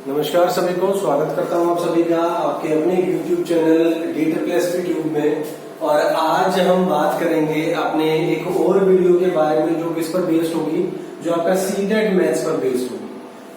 नमस्कार सभी को, स्वागत करता हूं आप सभी का आपके अपने YouTube चैनल D++ ट्यूब में। और आज हम बात करेंगे अपने एक और वीडियो के बारे में जो किस पर बेस्ड होगी, जो आपका सीटेट मैथ्स पर बेस्ड होगी।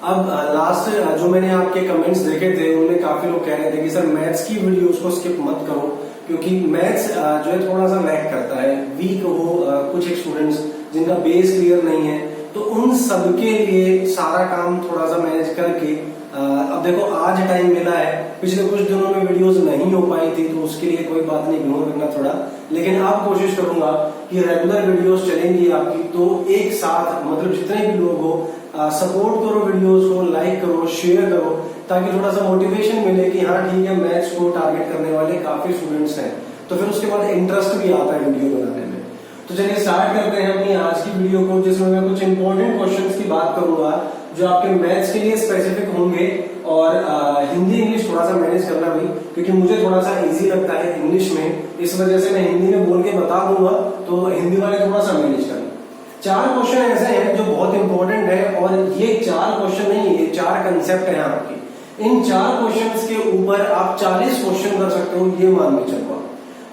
अब लास्ट जो मैंने आपके कमेंट्स देखे थे उनमें काफी लोग कह रहे थे कि सर मैथ्स की वीडियोस को स्किप मत करो, क्योंकि मैथ्स जो है थोड़ा सा लैग करता है, वीक हो कुछ एक स्टूडेंट्स जिनका बेस क्लियर नहीं है, तो उन सबके लिए सारा काम थोड़ा सा मैनेज करके अब देखो आज टाइम मिला है। पिछले कुछ दिनों में वीडियोस नहीं हो पाई थी तो उसके लिए कोई बात नहीं, इग्नोर करना थोड़ा, लेकिन अब कोशिश करूंगा कि रेगुलर वीडियोस चलेंगी आपकी, तो एक साथ मतलब जितने भी लोग हो सपोर्ट करो वीडियोस को, लाइक करो, शेयर करो, ताकि थोड़ा सा मोटिवेशन मिले कि हाँ ठीक है मैथ्स को टारगेट करने वाले काफी स्टूडेंट्स हैं, तो फिर उसके बाद इंटरेस्ट भी आता है वीडियो बनाने में। तो चलिए स्टार्ट करते हैं अपनी आज की वीडियो को, जिसमें मैं कुछ इंपॉर्टेंट क्वेश्चंस की बात करूंगा जो आपके मैथ्स के लिए स्पेसिफिक होंगे। और हिंदी इंग्लिश थोड़ा सा मैनेज करना भी, क्योंकि मुझे थोड़ा सा इजी लगता है इंग्लिश में, इस वजह से मैं हिंदी में बोल के बता दूंगा, तो हिंदी वाले थोड़ा सा मैनेज करना। 4 क्वेश्चन ऐसे हैं जो बहुत इंपॉर्टेंट है, और ये 4 क्वेश्चन नहीं, ये 4 कंसेप्ट है आपके। इन 4 क्वेश्चन के ऊपर आप 40 क्वेश्चन कर सकते हो, ये मान के चलो।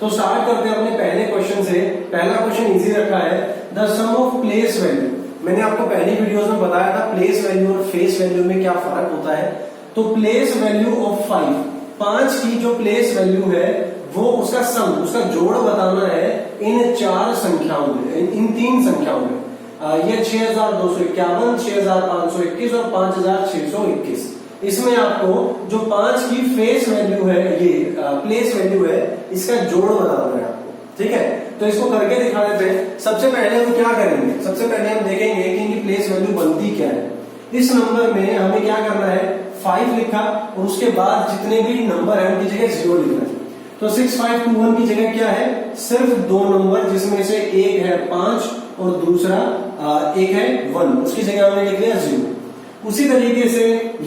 तो स्टार्ट करते हैं अपने पहले क्वेश्चन से। पहला क्वेश्चन इजी रखा है, the sum of place value. मैंने आपको पहली वीडियोस में बताया था प्लेस वैल्यू और फेस वैल्यू में क्या फर्क होता है। तो प्लेस वैल्यू ऑफ 5 की जो प्लेस वैल्यू है वो उसका सम, उसका जोड़ बताना है इन 4 संख्याओं में, इन 3 संख्याओं में। ये 6251, 6521 और 5621। इसमें आपको जो 5 की फेस वैल्यू है, ये प्लेस वैल्यू है, इसका जोड़ बताना है आपको, ठीक है। तो इसको करके दिखा देते हैं। सबसे पहले हम क्या करेंगे, सबसे पहले हम देखेंगे कि इनकी प्लेस वैल्यू बनती क्या है। इस नंबर में हमें क्या करना है, 5 लिखा और उसके बाद जितने भी नंबर है उनकी जगह 0 लिखना है। तो 6521 की जगह क्या है, सिर्फ 2 नंबर, जिसमें से एक है 5 और दूसरा एक है 1, उसकी जगह हमने लिख दिया 0। उसी तरीके से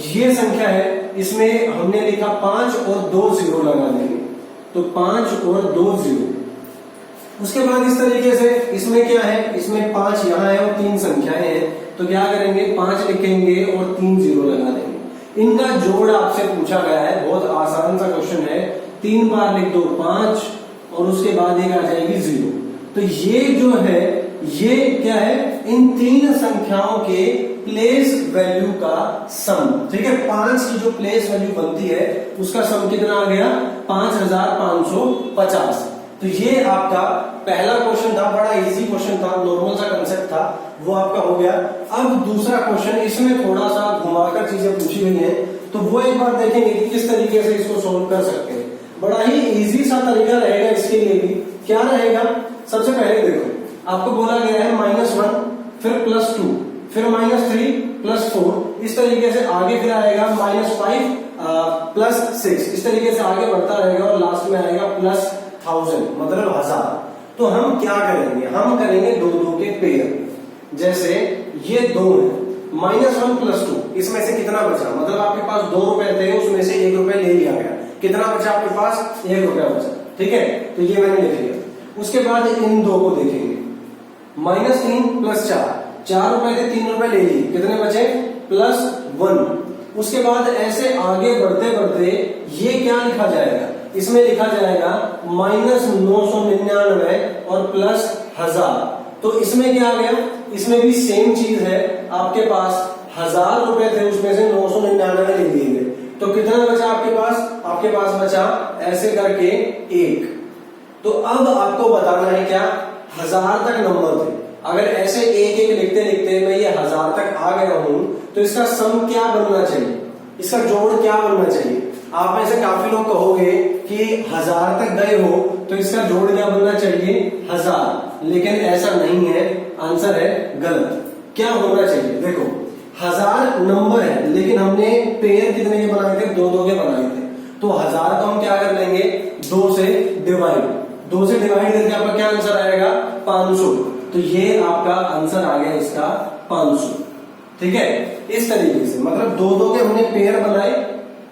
ये संख्या है, इसमें हमने लिखा 5 और 2 0 लगा देंगे, तो 5 और 2 0। उसके बाद इस तरीके से इसमें क्या है, इसमें 5 यहाँ है और 3 संख्याएं हैं, तो क्या करेंगे 5 लिखेंगे और 3 0 लगा देंगे। इनका जोड़ आपसे पूछा गया है, बहुत आसान सा क्वेश्चन है। 3 बार लिख दो 5 और उसके बाद एक आ जाएगी 0। तो ये जो है ये क्या है, इन 3 संख्याओं के प्लेस वैल्यू का सम, ठीक है। 5 की जो प्लेस वैल्यू बनती है उसका सम कितना आ गया, 5550। तो ये आपका पहला क्वेश्चन था, बड़ा इजी क्वेश्चन था, नॉर्मल सा कंसेप्ट था, वो आपका हो गया। अब दूसरा क्वेश्चन, इसमें थोड़ा सा घुमाकर चीजें पूछी गई हैं, तो वो एक बार देखेंगे कि किस तरीके से इसको सोल्व कर सकते हैं। बड़ा ही इजी सा तरीका रहेगा इसके लिए भी। क्या रहेगा, सबसे पहले देखो आपको बोला गया है -1, फिर +2, फिर -3, +4, इस तरीके से आगे फिर आएगा -5 +6, इस तरीके से आगे बढ़ता रहेगा और लास्ट में आएगा +1000, मतलब 1000। तो हम क्या करेंगे, हम करेंगे 2 के पेयर। जैसे ये 2 है, -1 +2, इसमें से कितना बचा, मतलब आपके पास 2 रुपए थे, उसमें से 1 रुपए ले लिया गया, कितना बचा आपके पास, 1 रुपया बचा, ठीक है। तो ये मैंने लिख लिया। उसके बाद इन 2 को देखेंगे, -3 +4, 4 रुपए थे, 3 रुपए ले लिए, कितने बचे, +1। उसके बाद ऐसे आगे बढ़ते बढ़ते ये क्या लिखा जाएगा, इसमें लिखा जाएगा -999 और +1000। तो इसमें क्या आ गया, इसमें भी सेम चीज है, आपके पास 1000 रुपए थे, उसमें से 999 ले लिए गए, तो कितना बचा आपके पास बचा ऐसे करके 1। तो अब आपको बताना है क्या, 1000 तक नंबर थे, अगर ऐसे एक एक लिखते लिखते मैं ये 1000 तक आ गया हूं, तो इसका सम क्या बनना चाहिए, इसका जोड़ क्या बनना चाहिए। आप में से काफी लोग कहोगे कि 1000 तक गए हो तो इसका जोड़ क्या बनना चाहिए, 1000, लेकिन ऐसा नहीं है, आंसर है गलत। क्या होना चाहिए, देखो 1000 नंबर है, लेकिन हमने पेयर कितने के बनाए थे, 2 के बनाए थे, तो 1000 को हम क्या कर लेंगे, 2 से डिवाइड करके आपका क्या आंसर आएगा, 500। तो ये आपका आंसर आ गया इसका 500, ठीक है। इस तरीके से मतलब 2 के हमने पेयर बनाए,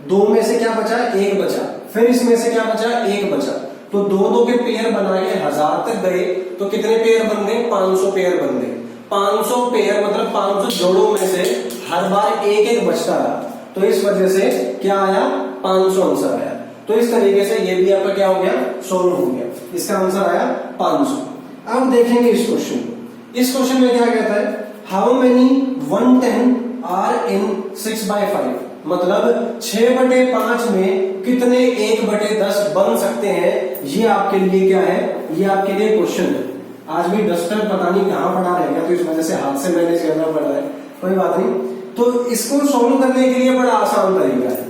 2 में से क्या बचा, 1 बचा, फिर इसमें से क्या बचा, 1 बचा, तो 2 के पेयर बना के 1000 तक गए, तो कितने पेयर बन गए, 500 पेयर बन गए। 500 पेयर मतलब 500 जोड़ों में से हर बार एक एक बचता रहा, तो इस वजह से क्या आया, 500 आंसर आया। तो इस तरीके से ये भी आपका क्या हो गया, सोल्व हो गया। इसका आंसर आया 500। अब देखेंगे इस क्वेश्चन को। इस क्वेश्चन में क्या कहता है, हाउ मेनी 110 आर इन 6/5, मतलब 6/5 में कितने 1/10 बन सकते हैं। ये आपके लिए क्या है, ये आपके लिए क्वेश्चन है। आज भी डस्टर पता नहीं कहां पड़ा रहेगा, तो इस वजह से हाथ से मैनेज करना पड़ रहा है, कोई बात नहीं। तो इसको सोल्व करने के लिए बड़ा आसान तरीका है।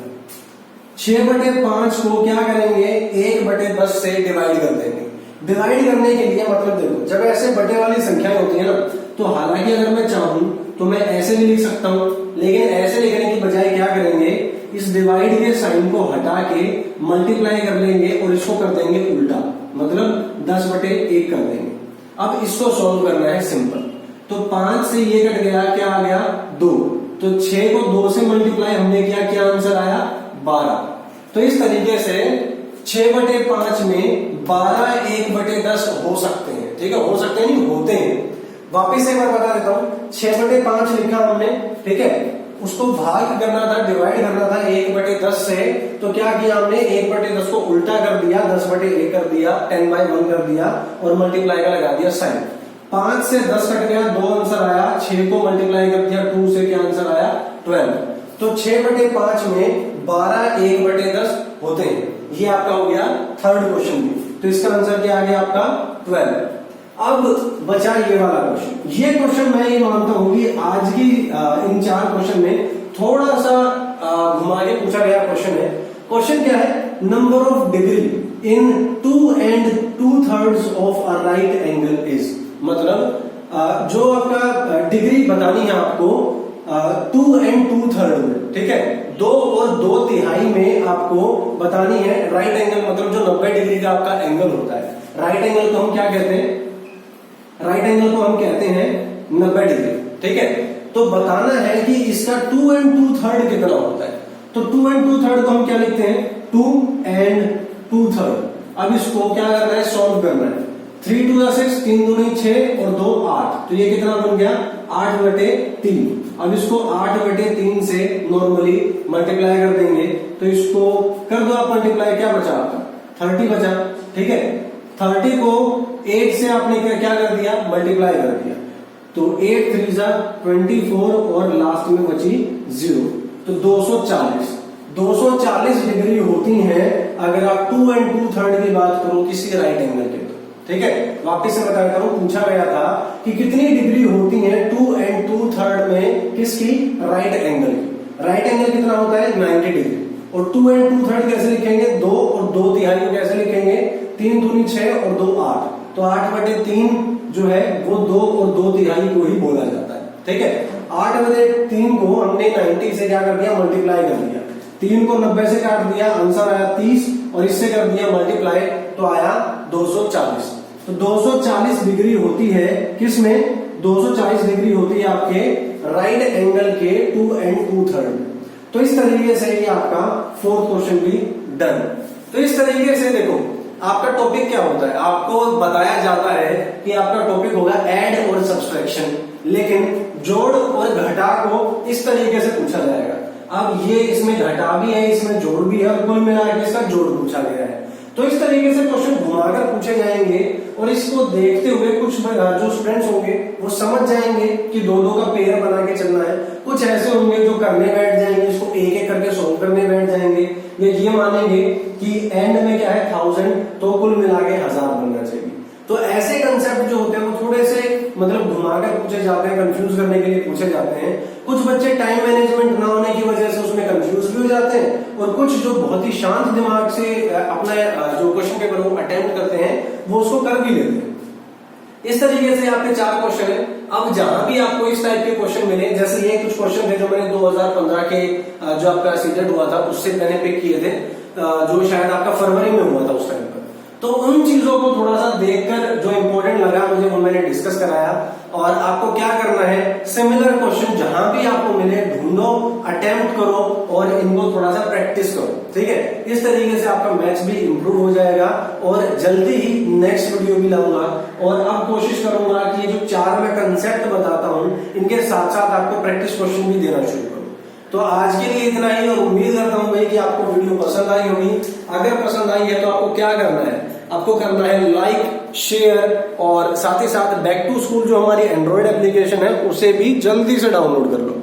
6/5 को क्या करेंगे, 1/10 से डिवाइड कर देंगे। डिवाइड करने के लिए मतलब देखो, जब ऐसे बटे वाली संख्याएं होती है ना, तो हालांकि अगर मैं चाहूं तो मैं ऐसे भी लिख सकता हूं, लेकिन ऐसे लिखने की बजाय क्या करेंगे, इस डिवाइड के साइन को हटा के मल्टीप्लाई कर लेंगे और इसको कर देंगे उल्टा, मतलब 10/1 कर देंगे। अब इसको सॉल्व करना है सिंपल। तो 5 से ये कट गया, क्या आ गया, 2। तो 6 को 2 से मल्टीप्लाई हमने किया, क्या आंसर आया, 12। तो इस तरीके से 6/5 में 12 1/10 हो सकते हैं। ठीक है, हो सकते हैं नहीं, होते हैं। वापिस एक बार बता देता हूं, 6/5 लिखा हमने, ठीक है, उसको भाग करना था, डिवाइड करना था 1/10 से, तो क्या किया हमने, 1/10 को उल्टा कर दिया, 10/1 कर दिया, 10/1 कर दिया और मल्टीप्लाई का लगा दिया साइन। 5 से 10 कट गया, 2 आंसर आया। 6 को मल्टीप्लाई कर दिया 2 से, क्या आंसर आया, 12। तो 6/5 में 12 1/10 होते हैं। ये आपका हो गया थर्ड क्वेश्चन भी। तो इसका आंसर क्या आ गया आपका, 12। अब बचा ये वाला क्वेश्चन। ये क्वेश्चन मैं ये मानता हूं कि आज की इन 4 क्वेश्चन में थोड़ा सा घुमा के पूछा गया क्वेश्चन है। क्वेश्चन क्या है, number of degree in 2 and 2/3 of a right angle is, मतलब जो आपका डिग्री बतानी है आपको 2 and 2/3 में, ठीक है, 2 और 2/3 में आपको बतानी है राइट एंगल, मतलब जो 90 डिग्री का आपका एंगल होता है। राइट एंगल को हम क्या कहते हैं, राइट एंगल को हम कहते हैं 90 डिग्री, ठीक है। तो बताना है कि इसका 2 and 2/3 कितना होता है। तो 2 and 2/3 को हम क्या लिखते हैं, 2 and 2/3। अब इसको क्या करना है, सॉल्व करना है। 3 2 6, 3 दूनी 6 और 2 8, तो ये कितना बन गया, 8/3। अब इसको 8/3 से नॉर्मली मल्टीप्लाई कर देंगे, तो इसको कर दो आप मल्टीप्लाई, क्या बचा आपका, 30 बचा, ठीक है। 30 को 8 से आपने क्या कर दिया, मल्टीप्लाई कर दिया, तो 8 3 जा 24 और लास्ट में बची 0, तो 240 डिग्री होती है अगर आप 2 and 2/3 की बात करो किसी राइट एंगल के। ठीक है, वापिस से बता देता हूं, पूछा गया था कि कितनी डिग्री होती है 2 and 2/3 में किसकी, राइट एंगल की। राइट एंगल कितना होता है, 90 डिग्री। और 2 and 2/3 कैसे लिखेंगे, 2 और 2/3 को कैसे लिखेंगे, 3 दूनी 6 और 2 8, तो 8/3 जो है वो 2 और 2/3 को ही बोला जाता है। ठीक है, 8/3 को हमने 90 से क्या कर दिया, मल्टीप्लाई कर दिया। 3 को 90 से काट दिया, आंसर आया 30 और इससे कर दिया मल्टीप्लाई, तो आया 240। तो 240 डिग्री होती है किसमें, 240 डिग्री होती है आपके राइट एंगल के 2 and 2/3 में। तो इस तरीके से ये आपका फोर्थ क्वेश्चन भी डन। तो इस तरीके से देखो आपका टॉपिक क्या होता है, आपको बताया जाता है कि आपका टॉपिक होगा ऐड और सब्सट्रैक्शन, लेकिन जोड़ और घटा को इस तरीके से पूछा जाएगा। अब ये इसमें घटा भी है, इसमें जोड़ भी है, और कुल मिलाकर इसका जोड़ पूछा गया है। तो इस तरीके से क्वेश्चन घुमाकर पूछे जाएंगे और इसको देखते हुए कुछ जो स्टूडेंट्स होंगे वो समझ जाएंगे कि 2-2 का पेयर बना के चलना है। कुछ ऐसे होंगे जो करने बैठ जाएंगे, इसको एक एक करके सॉल्व करने बैठ जाएंगे, ये मानेंगे कि एंड में क्या है 1000, तो कुल मिला के 1000 बनना चाहिए। तो ऐसे कंसेप्ट जो होते हैं वो थोड़े से मतलब घुमाकर पूछे जाते हैं, कंफ्यूज करने के लिए पूछे जाते हैं। कुछ बच्चे टाइम मैनेजमेंट ना होने की वजह से उसमें कंफ्यूज भी हो जाते हैं, और कुछ जो बहुत ही शांत दिमाग से अपना जो क्वेश्चन पेपर वो अटेम्प्ट करते हैं वो उसको कर भी लेते हैं। इस तरीके से आपके 4 क्वेश्चन है। अब जहां भी आपको इस टाइप के क्वेश्चन मिले, जैसे ये कुछ क्वेश्चन थे जो मैंने 2015 के जो आपका सीटेट हुआ था उससे मैंने पिक किए थे, जो शायद आपका फरवरी में हुआ था उस टाइम पर। तो उन चीजों को थोड़ा सा देखकर जो इंपॉर्टेंट लगा मुझे वो मैंने डिस्कस कराया। और आपको क्या करना है, सिमिलर क्वेश्चन जहां भी आपको मिले ढूंढो, अटेम्प्ट करो और इनको थोड़ा सा प्रैक्टिस करो। ठीक है, इस तरीके से आपका मैथ्स भी इंप्रूव हो जाएगा। और जल्दी ही नेक्स्ट वीडियो भी लाऊंगा, और अब कोशिश करूंगा कि ये जो 4 मैं कंसेप्ट बताता हूं इनके साथ साथ आपको प्रैक्टिस क्वेश्चन भी देना शुरू करूं। तो आज के लिए इतना ही, और उम्मीद करता हूँ भाई कि आपको वीडियो पसंद आई होगी। अगर पसंद आई है तो आपको क्या करना है, आपको करना है लाइक, शेयर, और साथ ही साथ बैक टू स्कूल जो हमारी एंड्रॉइड एप्लीकेशन है उसे भी जल्दी से डाउनलोड कर लो।